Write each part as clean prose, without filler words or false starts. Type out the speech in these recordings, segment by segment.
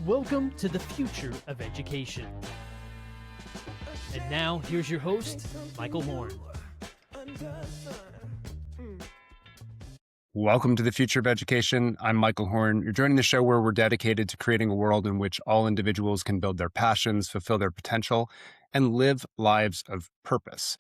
Welcome to the future of education. And now, here's your host, Michael Horn. Welcome to the future of education. I'm Michael Horn. You're joining the show where we're dedicated to creating a world in which all individuals can build their passions, fulfill their potential, and live lives of purpose.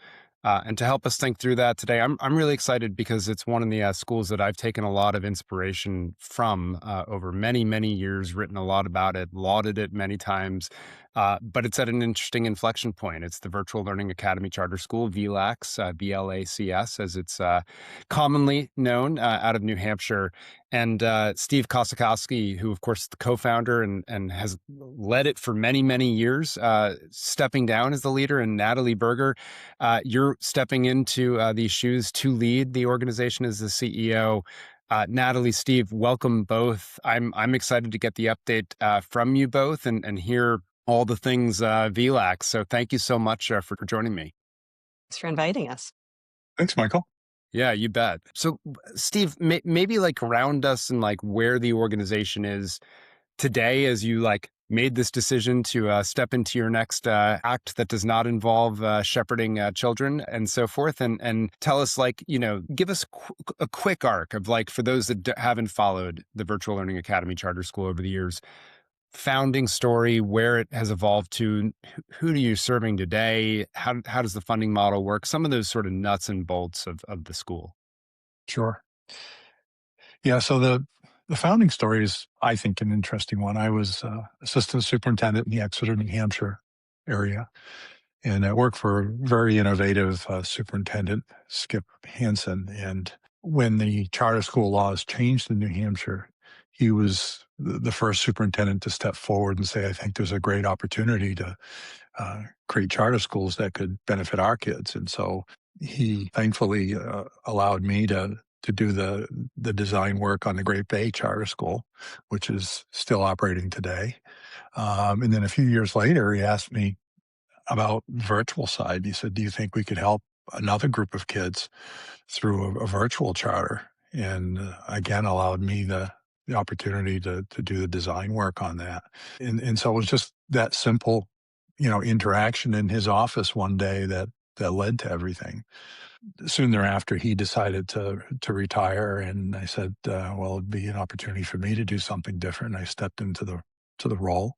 And to help us think through that today, I'm really excited because it's one of the schools that I've taken a lot of inspiration from over many, many years, written a lot about it, lauded it many times. But it's at an interesting inflection point. It's the Virtual Learning Academy Charter School, VLACS, VLACS, as it's commonly known, out of New Hampshire. And Steve Kossakoski, who, of course, is the co-founder and has led it for many, many years, stepping down as the leader, and Natalie Berger, you're stepping into these shoes to lead the organization as the CEO. Natalie, Steve, welcome both. I'm excited to get the update from you both and hear all the things VLACS. So thank you so much for joining me. Thanks for inviting us. Thanks, Michael. Yeah, you bet. So Steve, maybe ground us in where the organization is today as you made this decision to step into your next act that does not involve shepherding children and so forth, and tell us give us a quick arc of for those that haven't followed the Virtual Learning Academy Charter School over the years, founding story, where it has evolved to, who are you serving today, how does the funding model work, some of those sort of nuts and bolts of the school. Sure. Yeah, so the founding story is, I think, an interesting one. I was assistant superintendent in the Exeter, New Hampshire area, and I worked for a very innovative superintendent, Skip Hansen. And when the charter school laws changed in New Hampshire, he was the first superintendent to step forward and say, I think there's a great opportunity to create charter schools that could benefit our kids. And so he thankfully allowed me to do the design work on the Great Bay Charter School, which is still operating today. And then a few years later, he asked me about virtual side. He said, do you think we could help another group of kids through a virtual charter? And again, allowed me the opportunity to do the design work on that. And so it was just that simple, interaction in his office one day that led to everything. Soon thereafter, he decided to retire, and I said, well, it'd be an opportunity for me to do something different. I stepped into the role.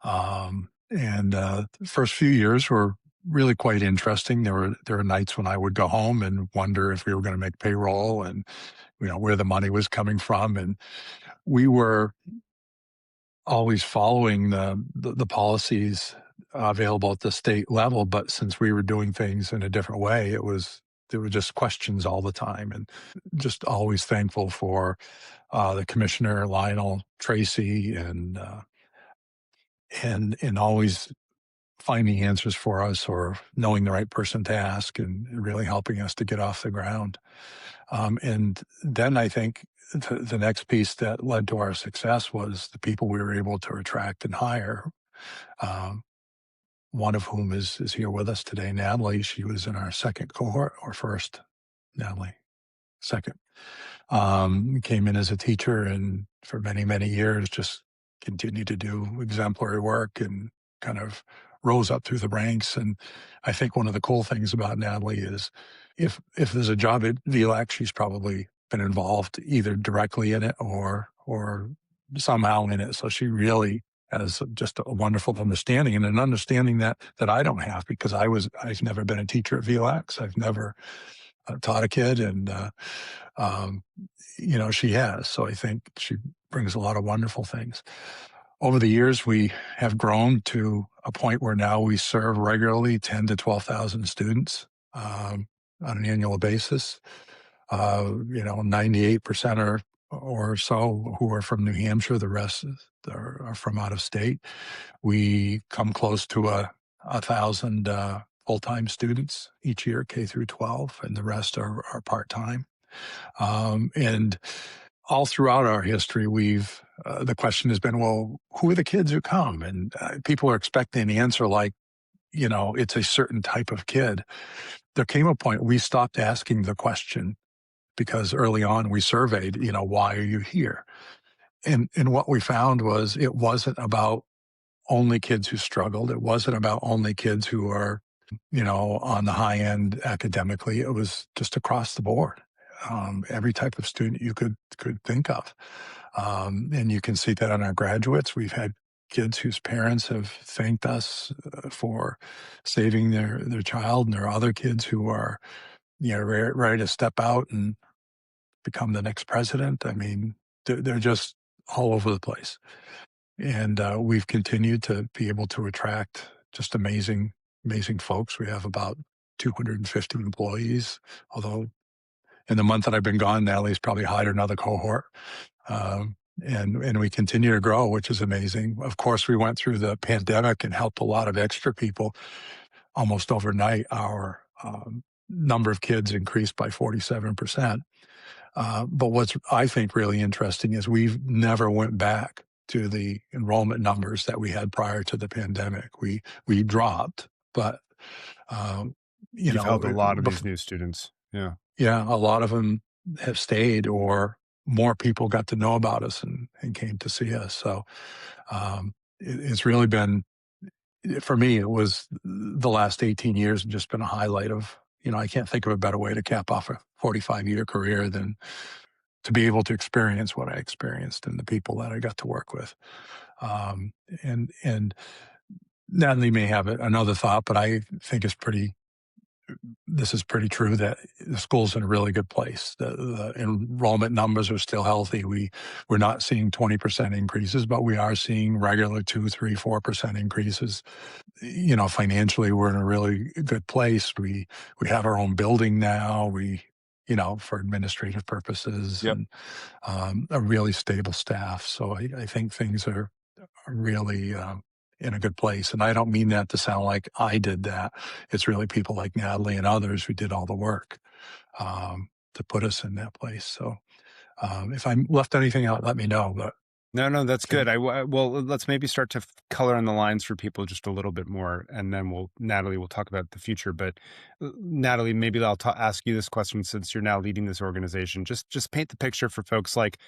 The first few years were really quite interesting. There were nights when I would go home and wonder if we were going to make payroll and, where the money was coming from. And we were always following the policies available at the state level. But since we were doing things in a different way, there were just questions all the time, and just always thankful for the commissioner, Lionel Tracy, and always finding answers for us or knowing the right person to ask and really helping us to get off the ground. And then I think the next piece that led to our success was the people we were able to attract and hire. One of whom is here with us today, Natalie. She was in our second cohort, or first, Natalie, second. Came in as a teacher and for many, many years just continued to do exemplary work and kind of rose up through the ranks. And I think one of the cool things about Natalie is if there's a job at VLACS, she's probably been involved either directly in it or somehow in it. So she really has just a wonderful understanding, and an understanding that I don't have, because I've never been a teacher at VLACS. I've never taught a kid, and she has. So I think she brings a lot of wonderful things. Over the years, we have grown to a point where now we serve regularly 10 to 12,000 students on an annual basis. 98% or so who are from New Hampshire. The rest are from out of state. We come close to 1,000 full-time students each year, K through 12, and the rest are part-time. And all throughout our history, the question has been, well, who are the kids who come? And people are expecting an answer it's a certain type of kid. There came a point we stopped asking the question, because early on we surveyed, why are you here? and what we found was it wasn't about only kids who struggled. It wasn't about only kids who are, on the high end academically. It was just across the board. Every type of student you could think of. And you can see that on our graduates. We've had kids whose parents have thanked us for saving their child, and there are other kids who are, ready to step out and become the next president. I mean, they're just all over the place. And we've continued to be able to attract just amazing folks. We have about 250 employees, although in the month that I've been gone, Natalie's probably hired another cohort. And we continue to grow, which is amazing. Of course, we went through the pandemic and helped a lot of extra people. Almost overnight, our number of kids increased by 47%. But what's, I think, really interesting is we've never went back to the enrollment numbers that we had prior to the pandemic. We dropped, but You've held a lot of these new students. Yeah. Yeah, a lot of them have stayed, or more people got to know about us and came to see us. So it's really been, for me, it was the last 18 years have just been a highlight of, I can't think of a better way to cap off a 45-year career than to be able to experience what I experienced and the people that I got to work with. And Natalie may have another thought, but I think this is pretty true that the school's in a really good place. The enrollment numbers are still healthy. We're not seeing 20% increases, but we are seeing regular 2, 3, 4% increases. Financially, we're in a really good place. We have our own building now. For administrative purposes. Yep. And a really stable staff. So I think things are really in a good place. And I don't mean that to sound like I did that. It's really people like Natalie and others who did all the work to put us in that place. So if I left anything out, let me know. But No, that's good. Well, let's maybe start to color on the lines for people just a little bit more, and then Natalie will talk about the future. But Natalie, maybe I'll ask you this question since you're now leading this organization. Just paint the picture for folks. Like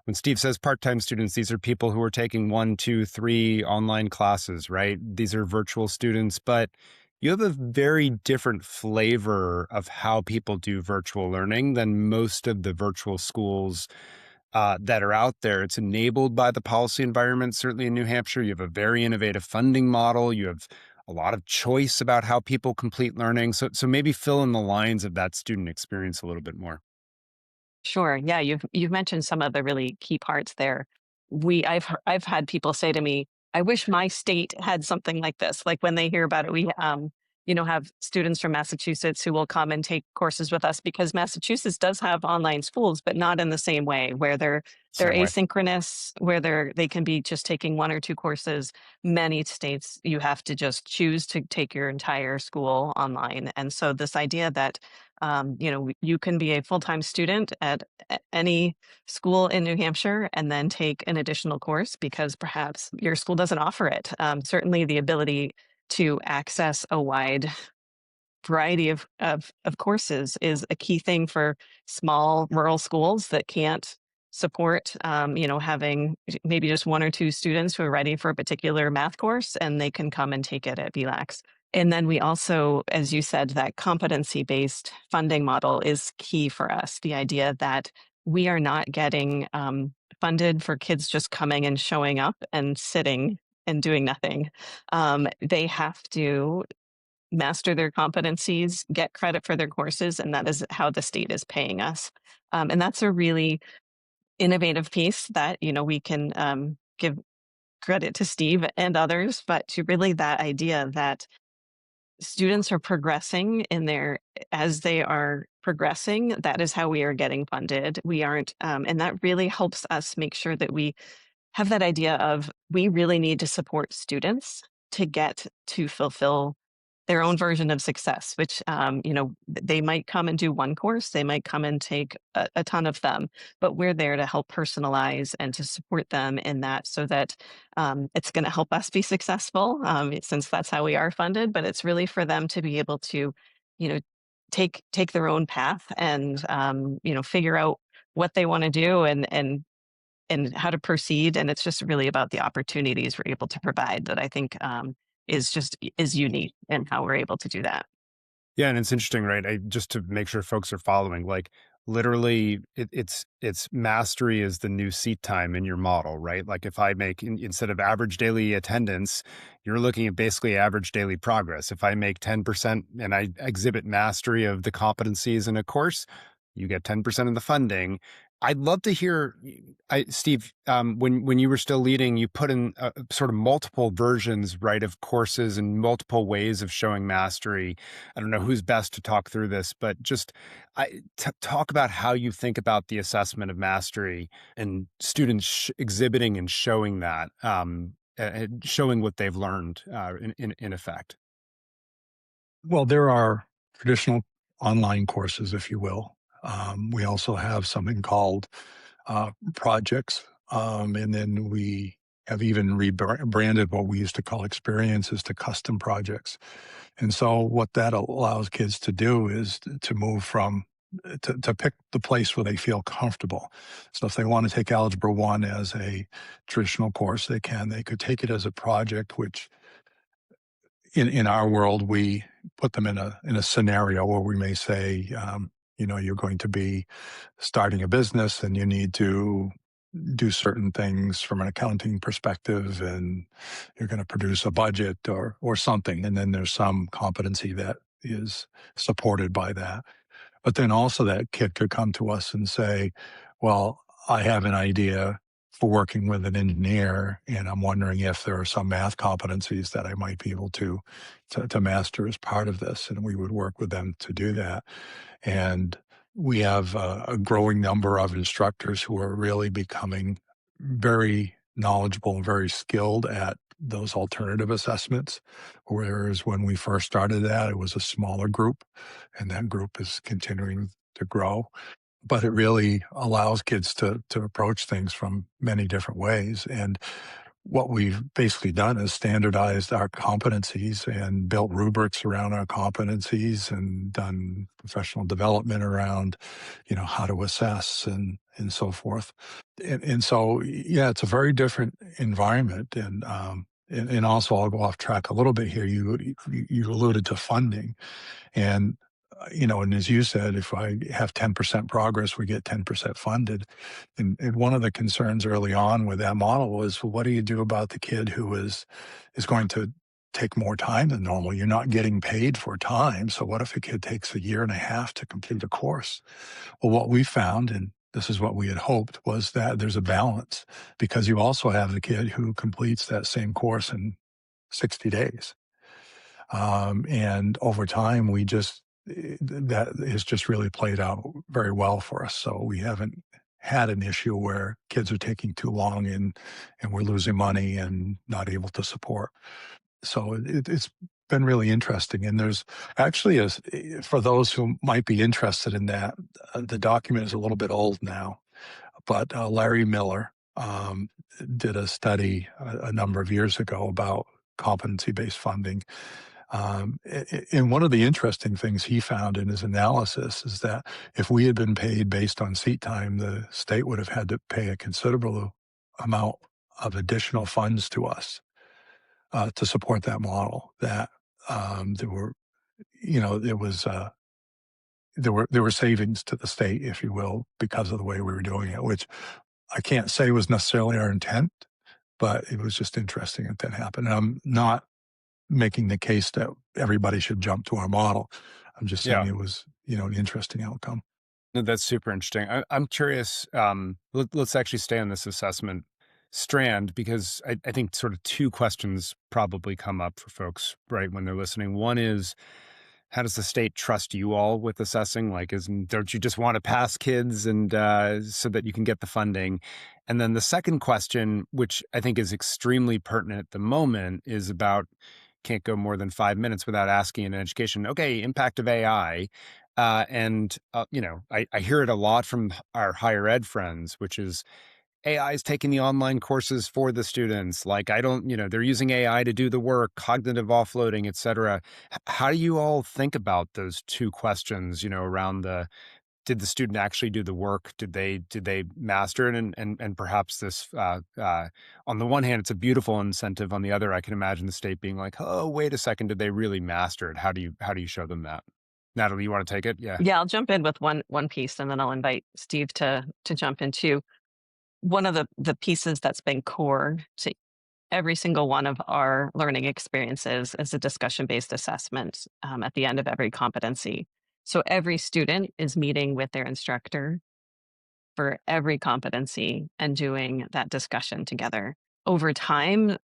when Steve says part-time students, these are people who are taking 1, 2, 3 online classes, right? These are virtual students, but you have a very different flavor of how people do virtual learning than most of the virtual schools that are out there. It's enabled by the policy environment. Certainly in New Hampshire, you have a very innovative funding model. You have a lot of choice about how people complete learning. So maybe fill in the lines of that student experience a little bit more. Sure. Yeah, you've mentioned some of the really key parts there. I've had people say to me, "I wish my state had something like this." Like when they hear about it, we have students from Massachusetts who will come and take courses with us because Massachusetts does have online schools, but not in the same way, where they're Same way. asynchronous, where they can be just taking 1 or 2 courses. Many states, you have to just choose to take your entire school online. And so this idea that you can be a full-time student at any school in New Hampshire and then take an additional course because perhaps your school doesn't offer it. Certainly the ability to access a wide variety of courses is a key thing for small rural schools that can't support, having maybe just 1 or 2 students who are ready for a particular math course, and they can come and take it at VLACS. And then we also, as you said, that competency-based funding model is key for us. The idea that we are not getting funded for kids just coming and showing up and sitting and doing nothing. They have to master their competencies, get credit for their courses, and that is how the state is paying us. And that's a really innovative piece that, we can give credit to Steve and others, but to really that idea that students are progressing as they are progressing, that is how we are getting funded. We aren't, and that really helps us make sure that we have that idea of we really need to support students to get to fulfill their own version of success, which, they might come and do 1 course, they might come and take a ton of them, but we're there to help personalize and to support them in that so that it's going to help us be successful, since that's how we are funded, but it's really for them to be able to, take their own path and, figure out what they want to do and and how to proceed. And it's just really about the opportunities we're able to provide that I think is unique in how we're able to do that. Yeah, and it's interesting, right? Just to make sure folks are following, like literally, it's mastery is the new seat time in your model, right? Like if I make instead of average daily attendance, you're looking at basically average daily progress. If I make 10% and I exhibit mastery of the competencies in a course, you get 10% of the funding. I'd love to hear, Steve, when you were still leading, you put in sort of multiple versions, right, of courses and multiple ways of showing mastery. I don't know who's best to talk through this, but just talk about how you think about the assessment of mastery and students exhibiting and showing that, showing what they've learned in effect. Well, there are traditional online courses, if you will. We also have something called projects. And then we have even rebranded what we used to call experiences to custom projects. And so what that allows kids to do is to move from to pick the place where they feel comfortable. So if they want to take Algebra 1 as a traditional course, they can. They could take it as a project, which in our world, we put them in a scenario where we may say, you're going to be starting a business and you need to do certain things from an accounting perspective, and you're going to produce a budget or something. And then there's some competency that is supported by that. But then also that kid could come to us and say, well, I have an idea for working with an engineer, and I'm wondering if there are some math competencies that I might be able to master as part of this. And we would work with them to do that. And we have a growing number of instructors who are really becoming very knowledgeable and very skilled at those alternative assessments. Whereas when we first started that, it was a smaller group, and that group is continuing to grow. But it really allows kids to approach things from many different ways. And what we've basically done is standardized our competencies and built rubrics around our competencies and done professional development around, how to assess and so forth. And so, yeah, it's a very different environment. And also I'll go off track a little bit here. You alluded to funding, and and as you said, if I have 10% progress, we get 10% funded. And one of the concerns early on with that model was, well, what do you do about the kid who is going to take more time than normal? You're not getting paid for time. So what if a kid takes a year and a half to complete a course? Well, what we found, and this is what we had hoped, was that there's a balance, because you also have the kid who completes that same course in 60 days. And over time, that has just really played out very well for us. So we haven't had an issue where kids are taking too long and we're losing money and not able to support. So it's been really interesting. And there's actually, for those who might be interested in that, the document is a little bit old now, but Larry Miller did a study a number of years ago about competency-based funding. And one of the interesting things he found in his analysis is that if we had been paid based on seat time, the state would have had to pay a considerable amount of additional funds to us to support that model. That there were, there were savings to the state, if you will, because of the way we were doing it, which I can't say was necessarily our intent, but it was just interesting that happened. And I'm not making the case that everybody should jump to our model. I'm just saying it was, an interesting outcome. No, that's super interesting. I'm curious. Let's actually stay on this assessment strand, because I think sort of two questions probably come up for folks, right, when they're listening. One is, how does the state trust you all with assessing? Like, don't you just want to pass kids and so that you can get the funding? And then the second question, which I think is extremely pertinent at the moment, is about, can't go more than 5 minutes without asking in education, okay, impact of AI. I hear it a lot from our higher ed friends, which is AI is taking the online courses for the students. Like, they're using AI to do the work, cognitive offloading, et cetera. How do you all think about those two questions, around the did the student actually do the work? Did they master it? And perhaps this, on the one hand, it's a beautiful incentive. On the other, I can imagine the state being like, oh, wait a second, did they really master it? How do you show them that? Natalie, you want to take it? Yeah. Yeah, I'll jump in with one piece, and then I'll invite Steve to jump in too. One of the pieces that's been core to every single one of our learning experiences is a discussion-based assessment at the end of every competency. So every student is meeting with their instructor for every competency and doing that discussion together. Over time,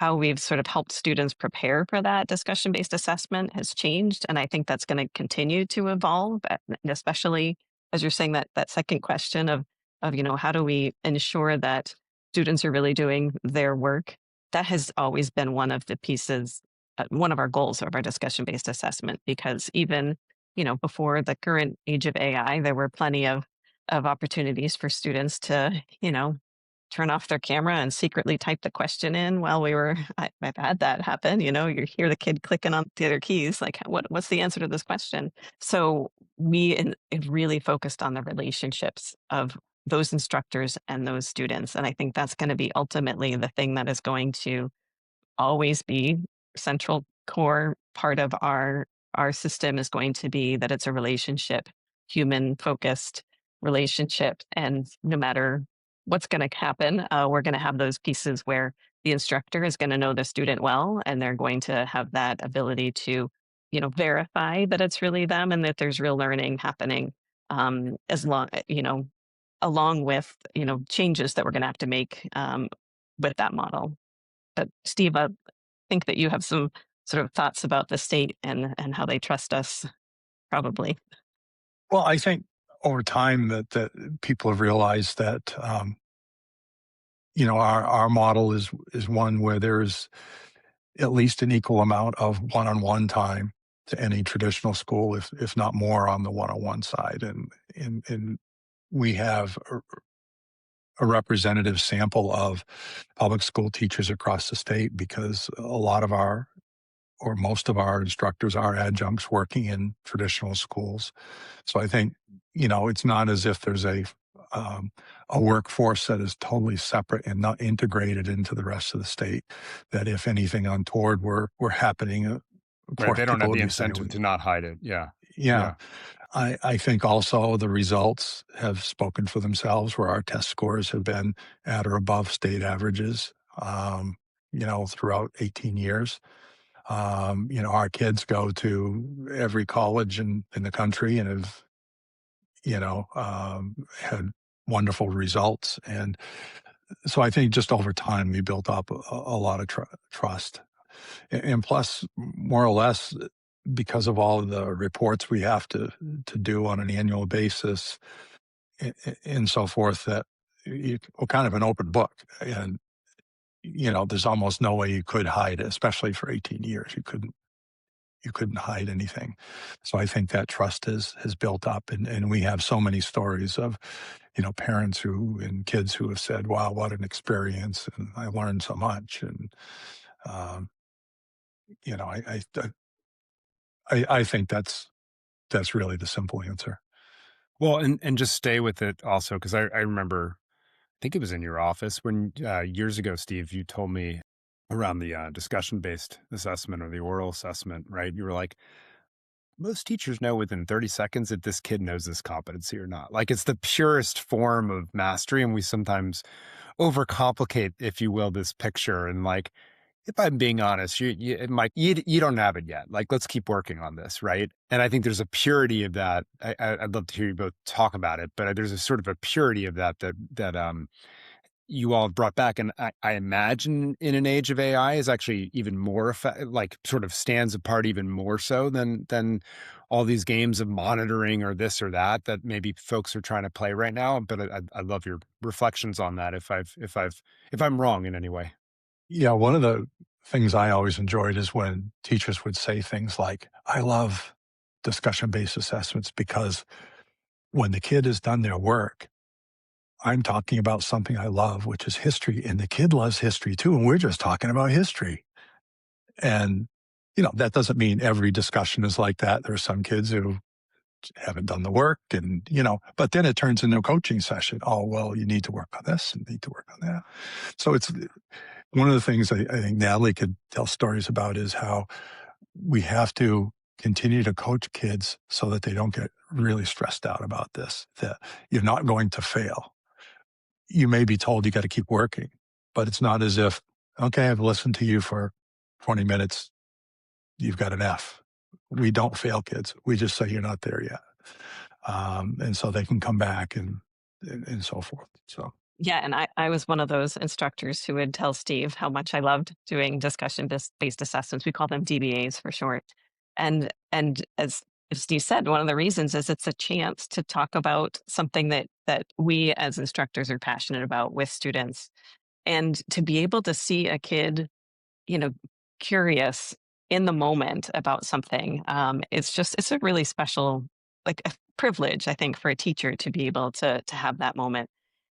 how we've sort of helped students prepare for that discussion-based assessment has changed, and I think that's going to continue to evolve, especially as you're saying that second question of how do we ensure that students are really doing their work. That has always been one of the pieces, one of our goals of our discussion-based assessment, because even before the current age of AI, there were plenty of opportunities for students to turn off their camera and secretly type the question in while I've had that happen. You hear the kid clicking on the other keys, like, what's the answer to this question? So have really focused on the relationships of those instructors and those students. And I think that's going to be ultimately the thing that is going to always be central core part of our system, is going to be that it's a relationship, human focused relationship. And no matter what's going to happen, we're going to have those pieces where the instructor is going to know the student well, and they're going to have that ability to verify that it's really them and that there's real learning happening, along with changes that we're going to have to make with that model. But Steve, I think that you have some sort of thoughts about the state and how they trust us, probably. Well, I think over time that people have realized that our model is one where there's at least an equal amount of one-on-one time to any traditional school, if not more, on the one-on-one side, and we have a representative sample of public school teachers across the state, because a lot of most of our instructors are adjuncts working in traditional schools. So I think, it's not as if there's a workforce that is totally separate and not integrated into the rest of the state, that if anything untoward were happening, Right, they don't have the incentive to not hide it. Yeah. Yeah. I think also the results have spoken for themselves, where our test scores have been at or above state averages, throughout 18 years. Our kids go to every college in the country and have, had wonderful results. And so I think just over time, we built up a lot of trust. And plus, more or less, because of all of the reports we have to do on an annual basis and so forth, that we're kind of an open book. And, there's almost no way you could hide it, especially for 18 years. You couldn't hide anything. So I think that trust has built up, and we have so many stories of, parents and kids who have said, wow, what an experience, and I learned so much. And, I think that's really the simple answer. Well, and just stay with it also, because I remember, I think it was in your office when years ago, Steve, you told me around the discussion-based assessment or the oral assessment, right? You were like, most teachers know within 30 seconds if this kid knows this competency or not. Like, it's the purest form of mastery, and we sometimes overcomplicate, if you will, this picture. And like, if I'm being honest, Mike, you don't have it yet. Like, let's keep working on this, right? And I think there's a purity of that. I'd love to hear you both talk about it, but there's a sort of a purity of that you all brought back. And I imagine in an age of AI is actually even more like sort of stands apart even more so than all these games of monitoring or this or that maybe folks are trying to play right now. But I love your reflections on that if I'm wrong in any way. Yeah, one of the things I always enjoyed is when teachers would say things like, I love discussion-based assessments because when the kid has done their work, I'm talking about something I love, which is history, and the kid loves history too, and we're just talking about history. And, that doesn't mean every discussion is like that. There are some kids who haven't done the work, and but then it turns into a coaching session. Oh, well, you need to work on this and need to work on that. So it's one of the things I think Natalie could tell stories about is how we have to continue to coach kids so that they don't get really stressed out about this, that you're not going to fail. You may be told you got to keep working, but it's not as if, okay, I've listened to you for 20 minutes, you've got an F. We don't fail kids. We just say you're not there yet. And so they can come back and so forth. So. Yeah, and I was one of those instructors who would tell Steve how much I loved doing discussion-based assessments. We call them DBAs for short. And as Steve said, one of the reasons is it's a chance to talk about something that we as instructors are passionate about with students, and to be able to see a kid, curious in the moment about something. It's a really special, like a privilege, I think, for a teacher to be able to have that moment.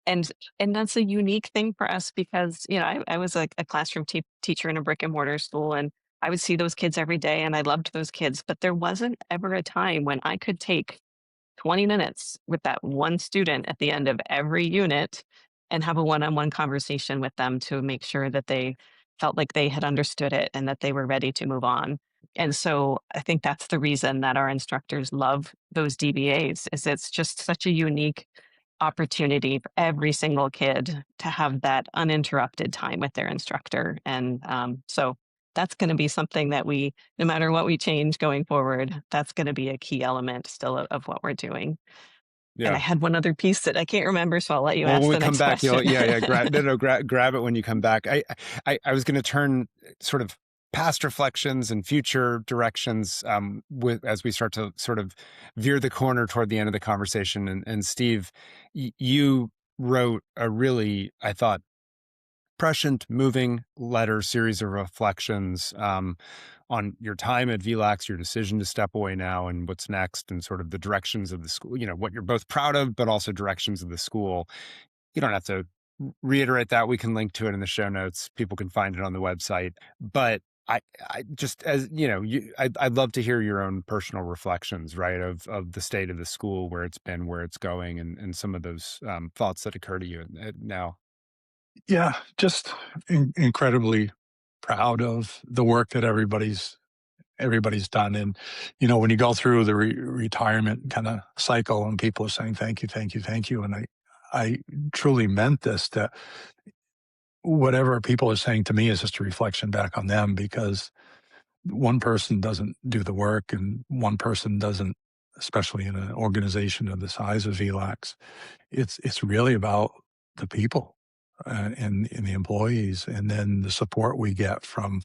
And that's a unique thing for us because, I was a classroom teacher in a brick and mortar school, and I would see those kids every day and I loved those kids, but there wasn't ever a time when I could take 20 minutes with that one student at the end of every unit and have a one-on-one conversation with them to make sure that they felt like they had understood it and that they were ready to move on. And so I think that's the reason that our instructors love those DBAs, is it's just such a unique opportunity for every single kid to have that uninterrupted time with their instructor. And so that's going to be something that no matter what we change going forward, that's going to be a key element still of what we're doing. Yeah. And I had one other piece that I can't remember, so I'll let you Well, ask when the we come next back, question. grab it when you come back. I was going to turn sort of past reflections and future directions as we start to sort of veer the corner toward the end of the conversation. And Steve, you wrote a really, I thought, prescient, moving letter, series of reflections on your time at VLACS, your decision to step away now, and what's next, and sort of the directions of the school, what you're both proud of, but also directions of the school. You don't have to reiterate that. We can link to it in the show notes. People can find it on the website. But I just, as I'd love to hear your own personal reflections, right, of the state of the school, where it's been, where it's going, and some of those thoughts that occur to you now. Yeah, just incredibly proud of the work that everybody's done. And, when you go through the retirement kind of cycle and people are saying, thank you, thank you, thank you. And I truly meant this, that whatever people are saying to me is just a reflection back on them, because one person doesn't do the work and one person doesn't, especially in an organization of the size of VLACS. It's really about the people and the employees, and then the support we get from,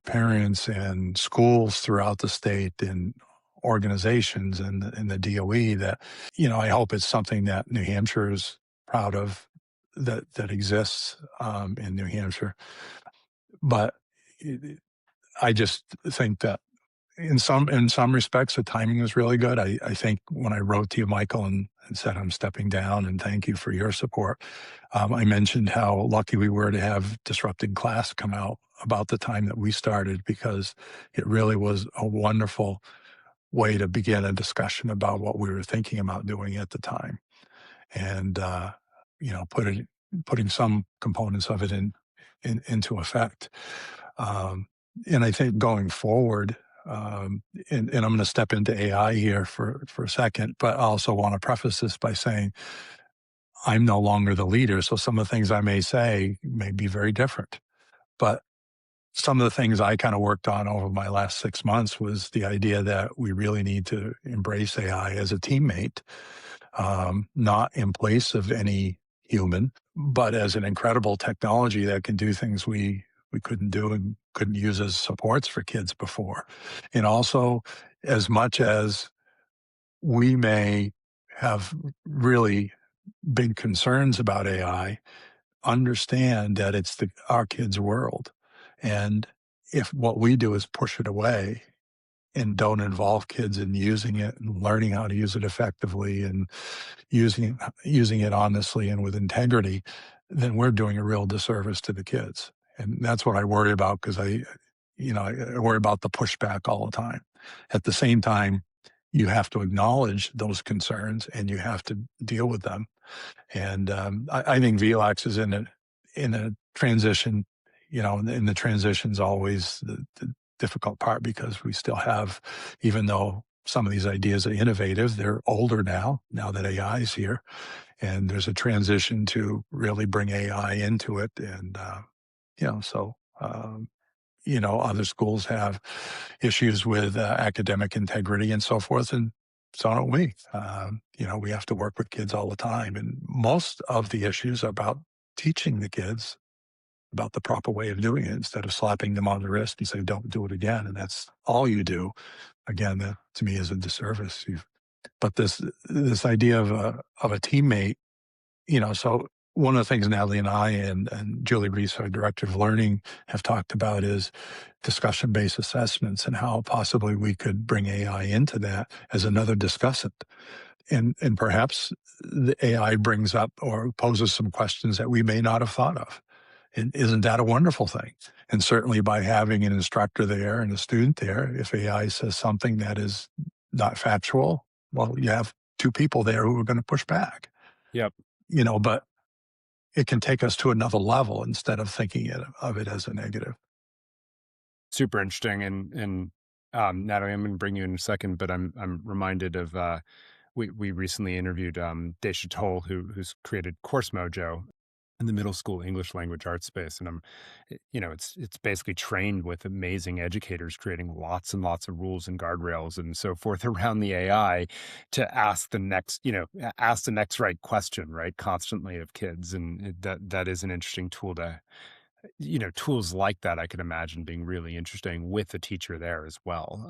parents and schools throughout the state and organizations and the DOE, that, I hope it's something that New Hampshire is proud of, that exists in New Hampshire. But I just think that in some respects, the timing was really good. I think when I wrote to you, Michael, and said I'm stepping down and thank you for your support, I mentioned how lucky we were to have Disrupting Class come out about the time that we started, because it really was a wonderful way to begin a discussion about what we were thinking about doing at the time, and putting some components of it into effect. And I think going forward, and I'm going to step into AI here for a second, but I also want to preface this by saying I'm no longer the leader. So some of the things I may say may be very different. But some of the things I kind of worked on over my last 6 months was the idea that we really need to embrace AI as a teammate, not in place of any human, but as an incredible technology that can do things we couldn't do and couldn't use as supports for kids before. And also, as much as we may have really big concerns about AI, understand that it's our kids' world. And if what we do is push it away and don't involve kids in using it and learning how to use it effectively and using it honestly and with integrity, then we're doing a real disservice to the kids. And that's what I worry about, because I worry about the pushback all the time. At the same time, you have to acknowledge those concerns and you have to deal with them. And I think VLACS is in a transition, and the transition's always the difficult part because we still have, even though some of these ideas are innovative, they're older now that AI is here. And there's a transition to really bring AI into it. And, so, other schools have issues with academic integrity and so forth. And so don't we. We have to work with kids all the time. And most of the issues are about teaching the kids about the proper way of doing it instead of slapping them on the wrist and say, don't do it again. And that's all you do. Again, that to me is a disservice. But this idea of a teammate, so one of the things Natalie and I and Julie Reese, our director of learning, have talked about is discussion-based assessments and how possibly we could bring AI into that as another discussant. And perhaps the AI brings up or poses some questions that we may not have thought of. And isn't that a wonderful thing? And certainly by having an instructor there and a student there, if AI says something that is not factual, well, you have two people there who are going to push back. Yep. But it can take us to another level instead of thinking of it as a negative. Super interesting. And Natalie, I'm going to bring you in a second, but I'm reminded of we recently interviewed Daisha Toll, who's created Course Mojo in the middle school English language arts space. And it's basically trained with amazing educators creating lots and lots of rules and guardrails and so forth around the AI to ask the next right question, right, constantly of kids. And that is an interesting tool to, tools like that I could imagine being really interesting with the teacher there as well.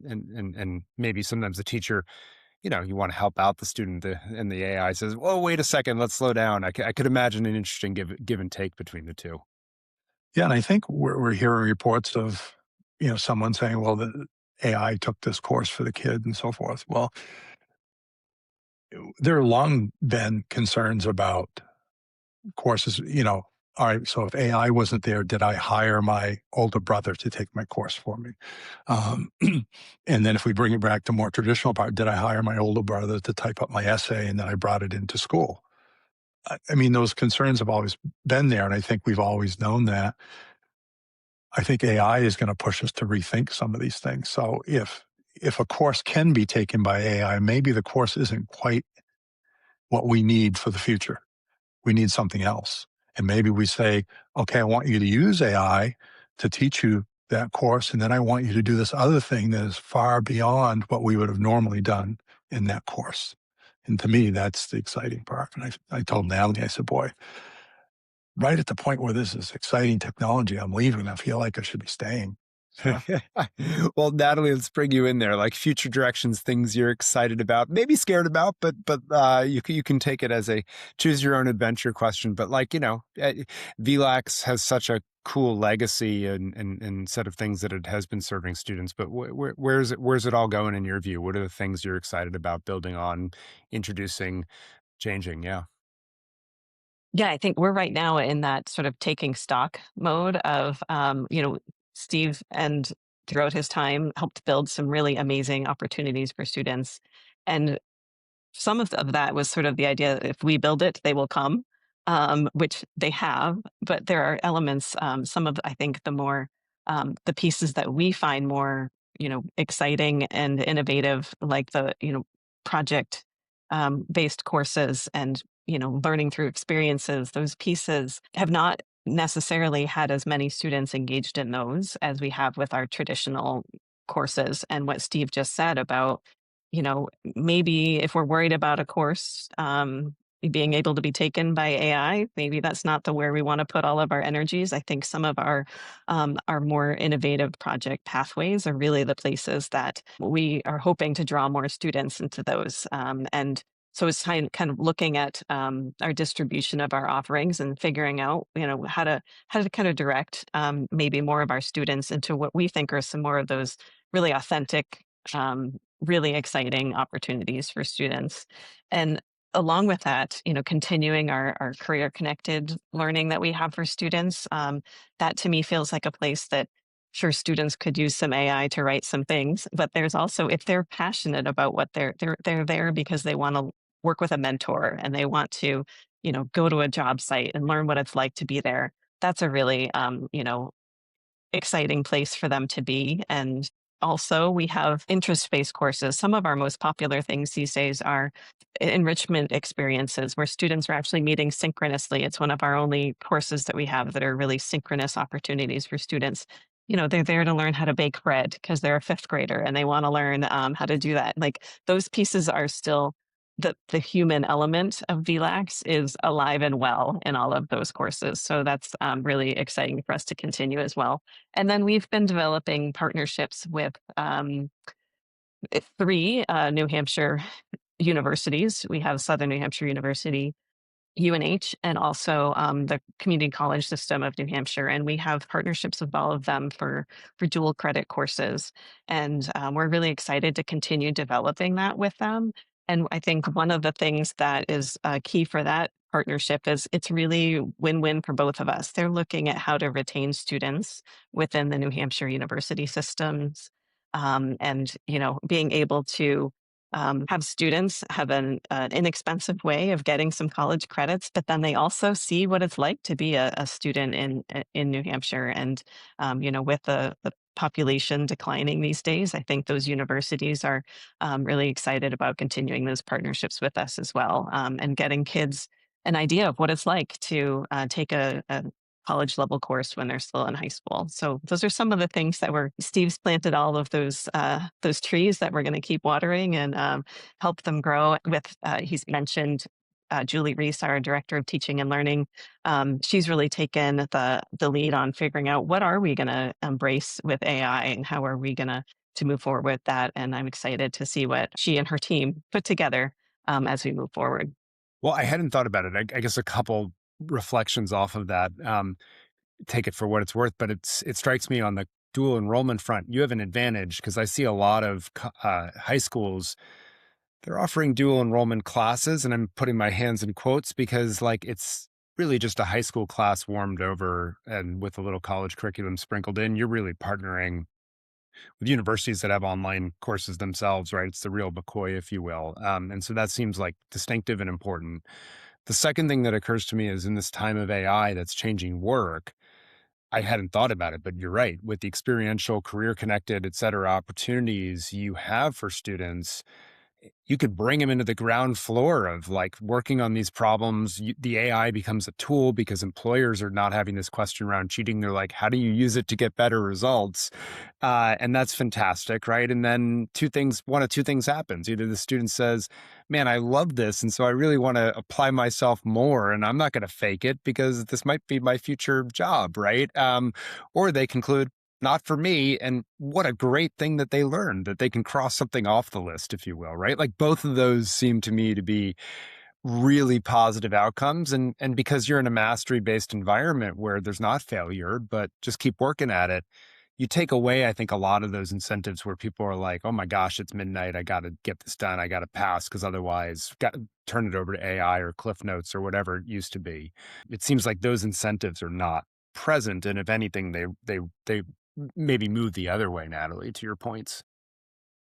And maybe sometimes the teacher, you want to help out the student, and the AI says, "Whoa, wait a second, let's slow down." I could imagine an interesting give and take between the two. Yeah, and I think we're hearing reports of, someone saying, "Well, the AI took this course for the kid," and so forth. Well, there have long been concerns about courses. All right, so if AI wasn't there, did I hire my older brother to take my course for me? And then if we bring it back to more traditional part, did I hire my older brother to type up my essay and then I brought it into school? I mean, those concerns have always been there, and I think we've always known that. I think AI is going to push us to rethink some of these things. So if a course can be taken by AI, maybe the course isn't quite what we need for the future. We need something else. And maybe we say, okay, I want you to use AI to teach you that course, and then I want you to do this other thing that is far beyond what we would have normally done in that course. And to me, that's the exciting part. And I told Natalie, I said, boy, right at the point where this is exciting technology, I'm leaving. I feel like I should be staying. So. Well, Natalie, let's bring you in there. Like future directions, things you're excited about, maybe scared about, but you can take it as a choose your own adventure question. But VLACS has such a cool legacy and set of things that it has been serving students. But where's it all going in your view? What are the things you're excited about building on, introducing, changing? Yeah. Yeah, I think we're right now in that sort of taking stock mode of, Steve and throughout his time helped build some really amazing opportunities for students. And some of that was sort of the idea that if we build it, they will come, which they have. But there are elements, some of, I think, the pieces that we find more, exciting and innovative, like the, project based courses and, learning through experiences, those pieces have not necessarily had as many students engaged in those as we have with our traditional courses. And what Steve just said about, maybe if we're worried about a course being able to be taken by AI, maybe that's not where we want to put all of our energies. I think some of our more innovative project pathways are really the places that we are hoping to draw more students into those. And so it's kind of looking at our distribution of our offerings and figuring out, how to kind of direct maybe more of our students into what we think are some more of those really authentic, really exciting opportunities for students. And along with that, continuing our career connected learning that we have for students, that to me feels like a place that sure students could use some AI to write some things, but there's also if they're passionate about what they're there because they want to work with a mentor and they want to, go to a job site and learn what it's like to be there. That's a really exciting place for them to be. And also, we have interest based courses. Some of our most popular things these days are enrichment experiences where students are actually meeting synchronously. It's one of our only courses that we have that are really synchronous opportunities for students. They're there to learn how to bake bread because they're a fifth grader and they want to learn how to do that. Like those pieces are still the human element of VLACS is alive and well in all of those courses. So that's really exciting for us to continue as well. And then we've been developing partnerships with three New Hampshire universities. We have Southern New Hampshire University, UNH, and also the community college system of New Hampshire. And we have partnerships with all of them for dual credit courses. And we're really excited to continue developing that with them. And I think one of the things that is key for that partnership is it's really win-win for both of us. They're looking at how to retain students within the New Hampshire university systems, and being able to have students have an inexpensive way of getting some college credits, but then they also see what it's like to be a student in New Hampshire. And with the population declining these days, I think those universities are really excited about continuing those partnerships with us as well, and getting kids an idea of what it's like to take a college level course when they're still in high school. So those are some of the things that Steve's planted all of those trees that we're going to keep watering and help them grow with. He's mentioned Julie Reese, our director of teaching and learning. She's really taken the lead on figuring out what are we going to embrace with AI and how are we going to move forward with that. And I'm excited to see what she and her team put together as we move forward. Well, I hadn't thought about it. I guess a couple reflections off of that. Take it for what it's worth, but it strikes me on the dual enrollment front, you have an advantage because I see a lot of high schools, they're offering dual enrollment classes, and I'm putting my hands in quotes because like it's really just a high school class warmed over and with a little college curriculum sprinkled in. You're really partnering with universities that have online courses themselves, right? It's the real McCoy, if you will. And so that seems like distinctive and important. The second thing that occurs to me is in this time of AI that's changing work, I hadn't thought about it, but you're right. With the experiential, career connected, et cetera, opportunities you have for students, you could bring them into the ground floor of like working on these problems. The AI becomes a tool because employers are not having this question around cheating. They're like, how do you use it to get better results? And that's fantastic, right? And then one of two things happens. Either the student says, man, I love this. And so I really want to apply myself more and I'm not going to fake it because this might be my future job, right? Or they conclude, not for me. And what a great thing that they learned, that they can cross something off the list, if you will, right? Like both of those seem to me to be really positive outcomes. And because you're in a mastery-based environment where there's not failure, but just keep working at it, you take away, I think, a lot of those incentives where people are like, oh my gosh, it's midnight. I got to get this done. I got to pass because otherwise got to turn it over to AI or Cliff Notes or whatever it used to be. It seems like those incentives are not present. And if anything, they maybe move the other way, Natalie, to your points.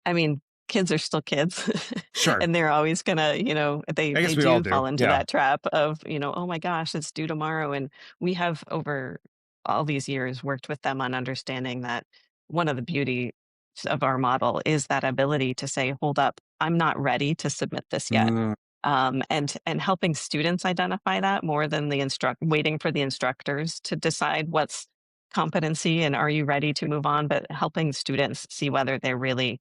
I mean, kids are still kids. Sure. And they're always gonna, they do fall into that trap of, oh my gosh, it's due tomorrow. And we have over all these years worked with them on understanding that one of the beauty of our model is that ability to say, hold up, I'm not ready to submit this yet. And helping students identify that more than waiting for the instructors to decide what's competency and are you ready to move on, but helping students see whether they're really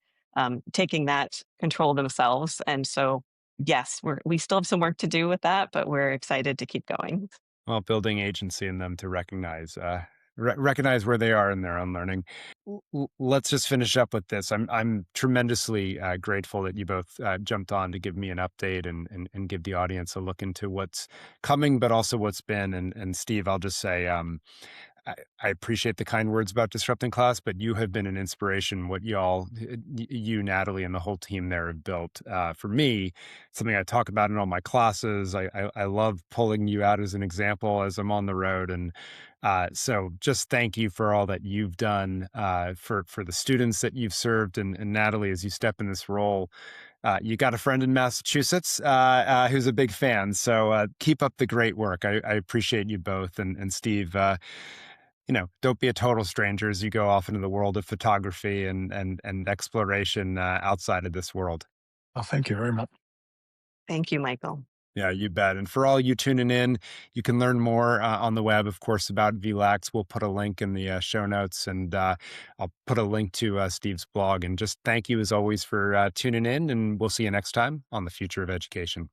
taking that control themselves. And so, yes, we still have some work to do with that, but we're excited to keep going. Well, building agency in them to recognize where they are in their own learning. Let's just finish up with this. I'm tremendously grateful that you both jumped on to give me an update and give the audience a look into what's coming, but also what's been. And Steve, I'll just say, I appreciate the kind words about disrupting class, but you have been an inspiration. What you, Natalie, and the whole team there have built for me, something I talk about in all my classes. I love pulling you out as an example as I'm on the road, and so just thank you for all that you've done for the students that you've served, and Natalie, as you step in this role. You got a friend in Massachusetts who's a big fan. So keep up the great work. I appreciate you both. And Steve, don't be a total stranger as you go off into the world of photography and exploration outside of this world. Well, thank you very much. Thank you, Michael. Yeah, you bet. And for all you tuning in, you can learn more on the web, of course, about VLACS. We'll put a link in the show notes, and I'll put a link to Steve's blog. And just thank you, as always, for tuning in, and we'll see you next time on The Future of Education.